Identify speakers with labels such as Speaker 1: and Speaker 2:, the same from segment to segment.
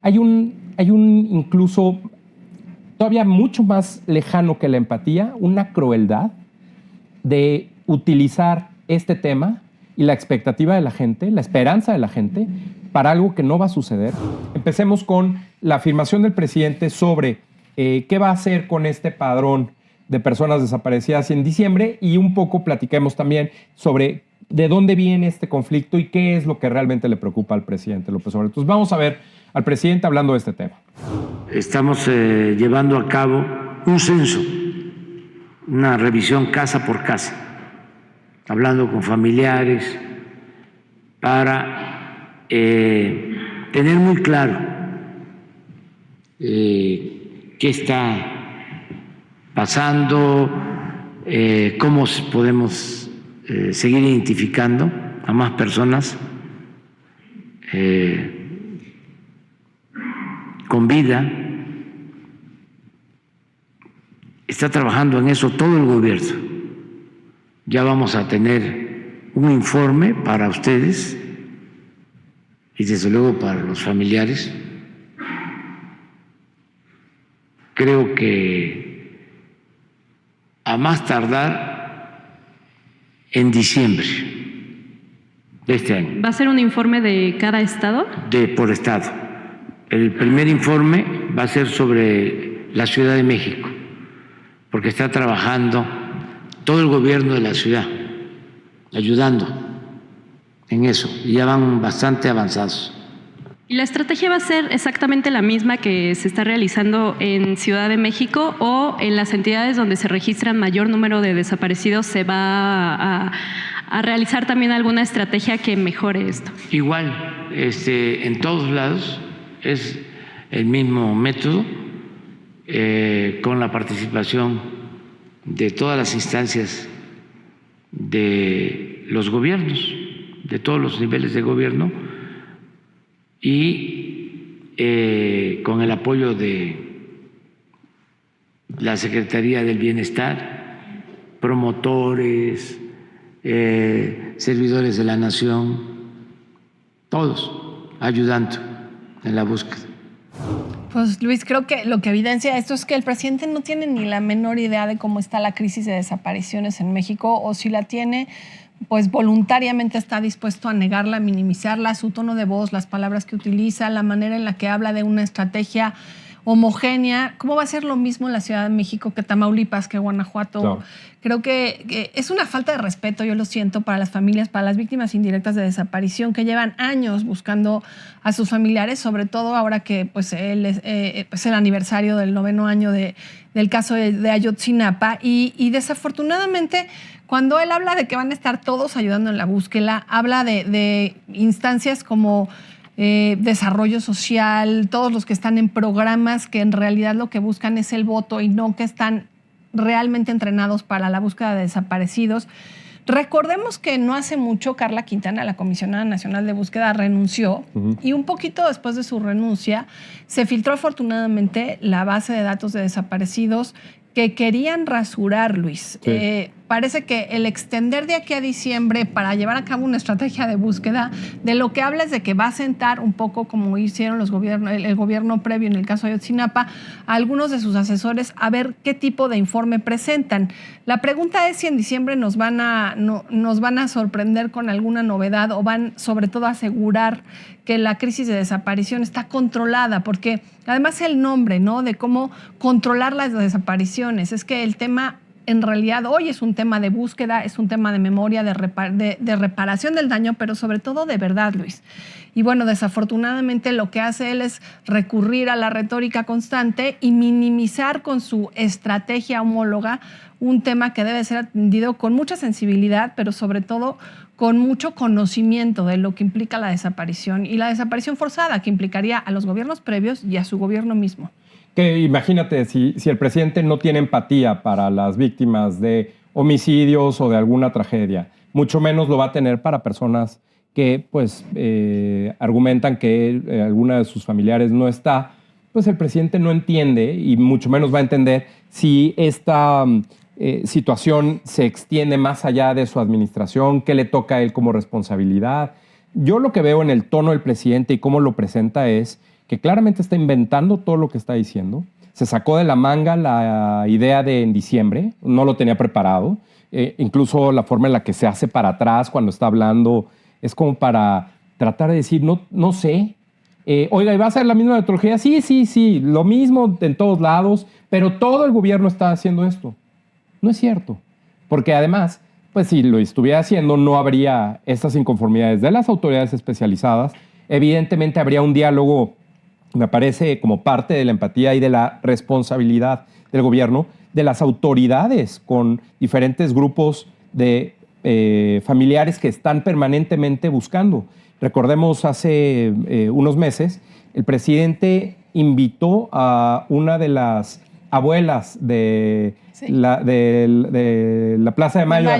Speaker 1: hay un incluso todavía mucho más lejano que la empatía, una crueldad de utilizar este tema y la expectativa de la gente, la esperanza de la gente, para algo que no va a suceder. Empecemos con la afirmación del presidente sobre qué va a hacer con este padrón de personas desaparecidas en diciembre, y un poco platiquemos también sobre de dónde viene este conflicto y qué es lo que realmente le preocupa al presidente López Obrador. Entonces vamos a ver al presidente hablando de este tema.
Speaker 2: Estamos llevando a cabo un censo, una revisión casa por casa, hablando con familiares para tener muy claro qué está pasando, cómo podemos seguir identificando a más personas con vida. Está trabajando en eso todo el gobierno. Ya vamos a tener un informe para ustedes y desde luego para los familiares. Creo que a más tardar en diciembre de este año.
Speaker 3: ¿Va a ser un informe de cada estado?
Speaker 2: Por estado. El primer informe va a ser sobre la Ciudad de México, porque está trabajando todo el gobierno de la ciudad, ayudando en eso, y ya van bastante avanzados.
Speaker 3: ¿Y la estrategia va a ser exactamente la misma que se está realizando en Ciudad de México, o en las entidades donde se registran mayor número de desaparecidos se va a realizar también alguna estrategia que mejore esto?
Speaker 2: Igual, en todos lados es el mismo método, con la participación de todas las instancias de los gobiernos, de todos los niveles de gobierno, y con el apoyo de la Secretaría del Bienestar, promotores, servidores de la nación, todos ayudando en la búsqueda.
Speaker 4: Pues Luis, creo que lo que evidencia esto es que el presidente no tiene ni la menor idea de cómo está la crisis de desapariciones en México, o si la tiene, pues voluntariamente está dispuesto a negarla, a minimizarla, su tono de voz, las palabras que utiliza, la manera en la que habla de una estrategia homogénea. ¿Cómo va a ser lo mismo en la Ciudad de México que Tamaulipas, que Guanajuato? Claro. Creo que es una falta de respeto, yo lo siento, para las familias, para las víctimas indirectas de desaparición, que llevan años buscando a sus familiares, sobre todo ahora que pues, es el aniversario del 9º año del caso de Ayotzinapa. Y desafortunadamente, cuando él habla de que van a estar todos ayudando en la búsqueda, habla de instancias como desarrollo social, todos los que están en programas que en realidad lo que buscan es el voto y no que están realmente entrenados para la búsqueda de desaparecidos. Recordemos que no hace mucho Carla Quintana, la Comisionada Nacional de Búsqueda, renunció, y un poquito después de su renuncia se filtró afortunadamente la base de datos de desaparecidos que querían rasurar, Luis. Sí. Parece que el extender de aquí a diciembre para llevar a cabo una estrategia de búsqueda, de lo que habla es de que va a sentar un poco como hicieron el gobierno previo en el caso de Ayotzinapa, a algunos de sus asesores a ver qué tipo de informe presentan. La pregunta es si en diciembre nos van a sorprender con alguna novedad, o van sobre todo a asegurar que la crisis de desaparición está controlada, porque además el nombre, ¿no?, de cómo controlar las desapariciones, es que el tema en realidad hoy es un tema de búsqueda, es un tema de memoria, de reparación del daño, pero sobre todo de verdad, Luis. Y bueno, desafortunadamente lo que hace él es recurrir a la retórica constante y minimizar con su estrategia homóloga un tema que debe ser atendido con mucha sensibilidad, pero sobre todo con mucho conocimiento de lo que implica la desaparición, y la desaparición forzada, que implicaría a los gobiernos previos y a su gobierno mismo.
Speaker 1: Que imagínate, si el presidente no tiene empatía para las víctimas de homicidios o de alguna tragedia, mucho menos lo va a tener para personas que pues argumentan que alguna de sus familiares no está, pues el presidente no entiende, y mucho menos va a entender si esta situación se extiende más allá de su administración, qué le toca a él como responsabilidad. Yo lo que veo en el tono del presidente y cómo lo presenta es que claramente está inventando todo lo que está diciendo. Se sacó de la manga la idea de en diciembre, no lo tenía preparado. Incluso la forma en la que se hace para atrás cuando está hablando es como para tratar de decir, no sé. Oiga, ¿y va a ser la misma metodología? Sí, lo mismo en todos lados, pero todo el gobierno está haciendo esto. No es cierto, porque además, pues si lo estuviera haciendo, no habría estas inconformidades de las autoridades especializadas. Evidentemente habría un diálogo, me parece, como parte de la empatía y de la responsabilidad del gobierno, de las autoridades con diferentes grupos de familiares que están permanentemente buscando. Recordemos, hace unos meses, el presidente invitó a una de las abuelas de la Plaza de Mayo,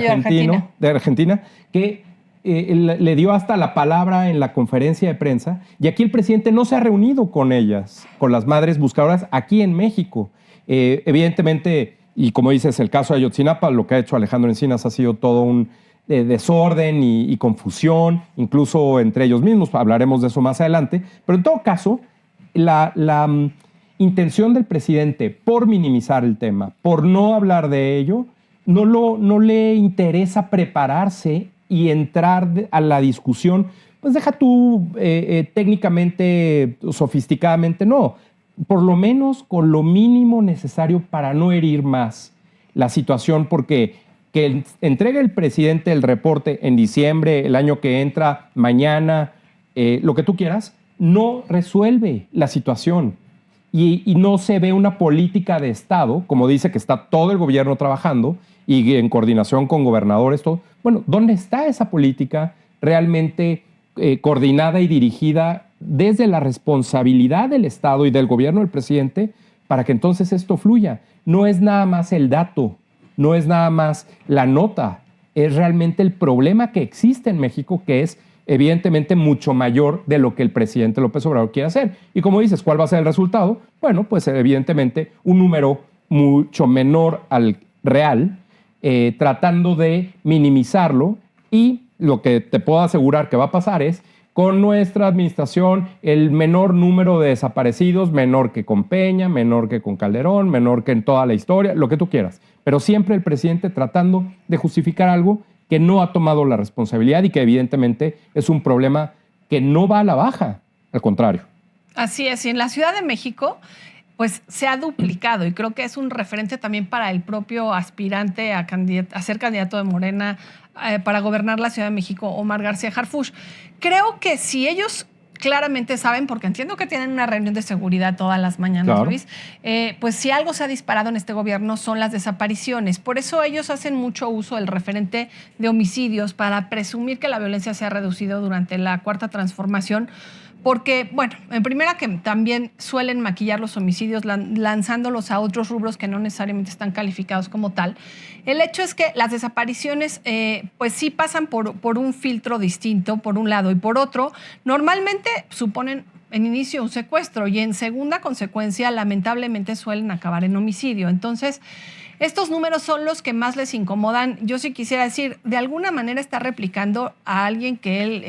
Speaker 1: de Argentina, que le dio hasta la palabra en la conferencia de prensa, y aquí el presidente no se ha reunido con ellas, con las madres buscadoras aquí en México. Evidentemente, y como dices, el caso de Ayotzinapa, lo que ha hecho Alejandro Encinas ha sido todo un desorden y confusión, incluso entre ellos mismos, hablaremos de eso más adelante, pero en todo caso, la intención del presidente por minimizar el tema, por no hablar de ello, no le interesa prepararse y entrar a la discusión, pues deja tú técnicamente, sofisticadamente, no, por lo menos con lo mínimo necesario para no herir más la situación, porque que entregue el presidente el reporte en diciembre, el año que entra, mañana, lo que tú quieras, no resuelve la situación. Y no se ve una política de Estado, como dice que está todo el gobierno trabajando y en coordinación con gobernadores, todo. Bueno, ¿dónde está esa política realmente coordinada y dirigida desde la responsabilidad del Estado y del gobierno del presidente para que entonces esto fluya? No es nada más el dato, no es nada más la nota, es realmente el problema que existe en México, que es evidentemente mucho mayor de lo que el presidente López Obrador quiere hacer. Y como dices, ¿cuál va a ser el resultado? Bueno, pues evidentemente un número mucho menor al real, tratando de minimizarlo, y lo que te puedo asegurar que va a pasar es, con nuestra administración, el menor número de desaparecidos, menor que con Peña, menor que con Calderón, menor que en toda la historia, lo que tú quieras. Pero siempre el presidente tratando de justificar algo que no ha tomado la responsabilidad y que evidentemente es un problema que no va a la baja, al contrario.
Speaker 4: Así es, y en la Ciudad de México pues se ha duplicado, y creo que es un referente también para el propio aspirante a ser candidato de Morena para gobernar la Ciudad de México, Omar García Harfuch. Creo que si ellos claramente saben, porque entiendo que tienen una reunión de seguridad todas las mañanas, claro, Luis, pues si algo se ha disparado en este gobierno son las desapariciones. Por eso ellos hacen mucho uso del referente de homicidios para presumir que la violencia se ha reducido durante la Cuarta Transformación, porque, bueno, en primera que también suelen maquillar los homicidios lanzándolos a otros rubros que no necesariamente están calificados como tal. El hecho es que las desapariciones pues sí pasan por un filtro distinto, por un lado, y por otro, normalmente suponen en inicio un secuestro y en segunda consecuencia lamentablemente suelen acabar en homicidio. Entonces, estos números son los que más les incomodan. Yo sí quisiera decir, de alguna manera está replicando a alguien que él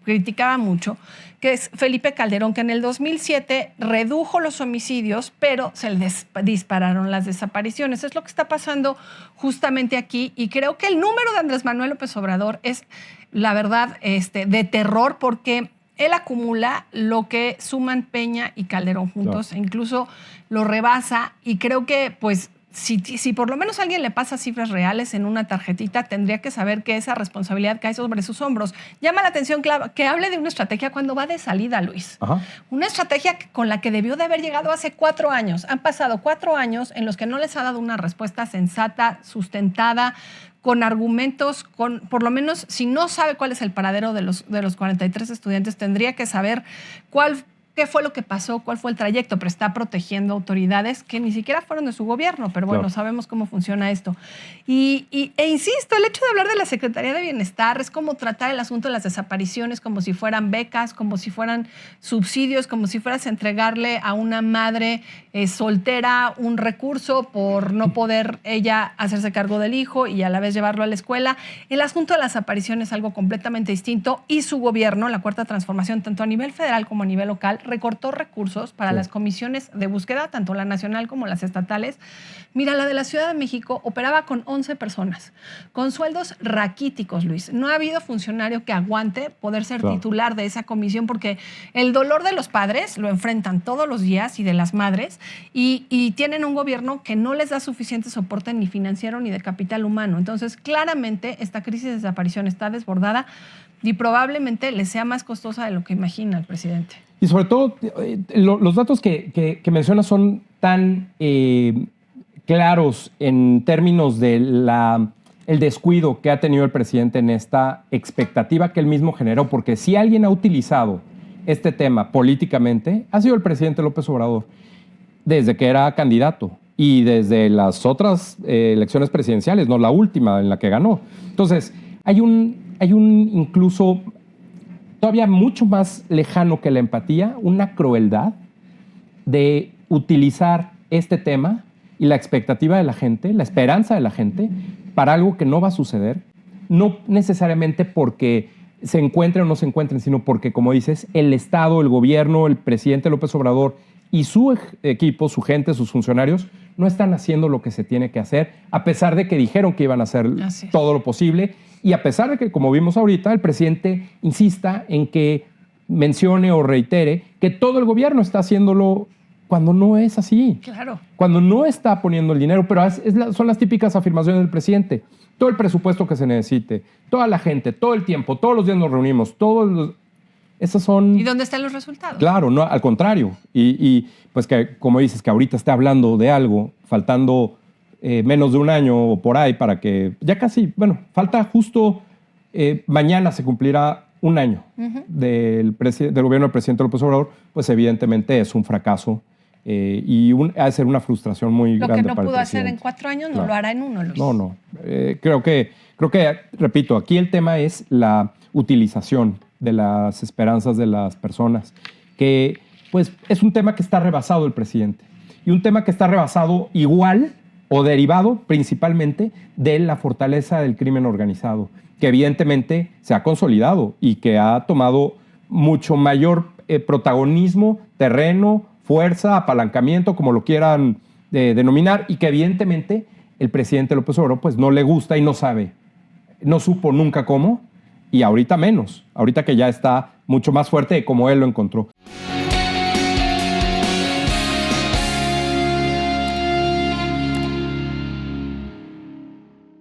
Speaker 4: criticaba mucho, que es Felipe Calderón, que en el 2007 redujo los homicidios, pero se le dispararon las desapariciones. Es lo que está pasando justamente aquí, y creo que el número de Andrés Manuel López Obrador es, la verdad, de terror, porque él acumula lo que suman Peña y Calderón juntos, claro, e incluso lo rebasa, y creo que, pues, si por lo menos a alguien le pasa cifras reales en una tarjetita, tendría que saber que esa responsabilidad cae sobre sus hombros. Llama la atención que hable de una estrategia cuando va de salida, Luis. Ajá. Una estrategia con la que debió de haber llegado hace 4 años. Han pasado 4 años en los que no les ha dado una respuesta sensata, sustentada, con argumentos, por lo menos, si no sabe cuál es el paradero de los 43 estudiantes, tendría que saber qué fue lo que pasó, cuál fue el trayecto, pero está protegiendo autoridades que ni siquiera fueron de su gobierno, pero bueno, claro, sabemos cómo funciona esto. E insisto, el hecho de hablar de la Secretaría de Bienestar es como tratar el asunto de las desapariciones como si fueran becas, como si fueran subsidios, como si fueras a entregarle a una madre soltera un recurso por no poder ella hacerse cargo del hijo y a la vez llevarlo a la escuela. El asunto de las desapariciones es algo completamente distinto, y su gobierno, la Cuarta Transformación, tanto a nivel federal como a nivel local, recortó recursos para las comisiones de búsqueda, tanto la nacional como las estatales. Mira, la de la Ciudad de México operaba con 11 personas, con sueldos raquíticos, Luis. No ha habido funcionario que aguante poder ser titular de esa comisión, porque el dolor de los padres lo enfrentan todos los días y de las madres, y tienen un gobierno que no les da suficiente soporte ni financiero ni de capital humano. Entonces, claramente, esta crisis de desaparición está desbordada y probablemente le sea más costosa de lo que imagina el presidente.
Speaker 1: Y sobre todo, los datos que mencionas son tan claros en términos de el descuido que ha tenido el presidente en esta expectativa que él mismo generó, porque si alguien ha utilizado este tema políticamente, ha sido el presidente López Obrador, desde que era candidato y desde las otras elecciones presidenciales, no la última en la que ganó. Entonces, hay un incluso todavía mucho más lejano que la empatía, una crueldad de utilizar este tema y la expectativa de la gente, la esperanza de la gente, para algo que no va a suceder, no necesariamente porque se encuentren o no se encuentren, sino porque, como dices, el Estado, el gobierno, el presidente López Obrador y su equipo, su gente, sus funcionarios, no están haciendo lo que se tiene que hacer, a pesar de que dijeron que iban a hacer todo lo posible, y a pesar de que, como vimos ahorita, el presidente insista en que mencione o reitere que todo el gobierno está haciéndolo cuando no es así.
Speaker 4: Claro.
Speaker 1: Cuando no está poniendo el dinero, pero son las típicas afirmaciones del presidente. Todo el presupuesto que se necesite, toda la gente, todo el tiempo, todos los días nos reunimos, esas son...
Speaker 4: ¿Y dónde están los resultados?
Speaker 1: Claro, no, al contrario. Y pues que, como dices, que ahorita esté hablando de algo, faltando menos de un año o por ahí para que... Ya casi, bueno, falta justo... mañana se cumplirá un año del gobierno del presidente López Obrador, pues evidentemente es un fracaso y ha de ser una frustración muy grande para el presidente.
Speaker 4: Lo que no pudo hacer en 4 años no lo hará en 1, Luis.
Speaker 1: No. Creo que, repito, aquí el tema es la utilización de las esperanzas de las personas, que pues es un tema que está rebasado el presidente y un tema que está rebasado igual o derivado principalmente de la fortaleza del crimen organizado, que evidentemente se ha consolidado y que ha tomado mucho mayor protagonismo, terreno, fuerza, apalancamiento, como lo quieran denominar, y que evidentemente el presidente López Obrador pues no le gusta y no sabe, no supo nunca cómo, y ahorita menos, ahorita que ya está mucho más fuerte de cómo él lo encontró.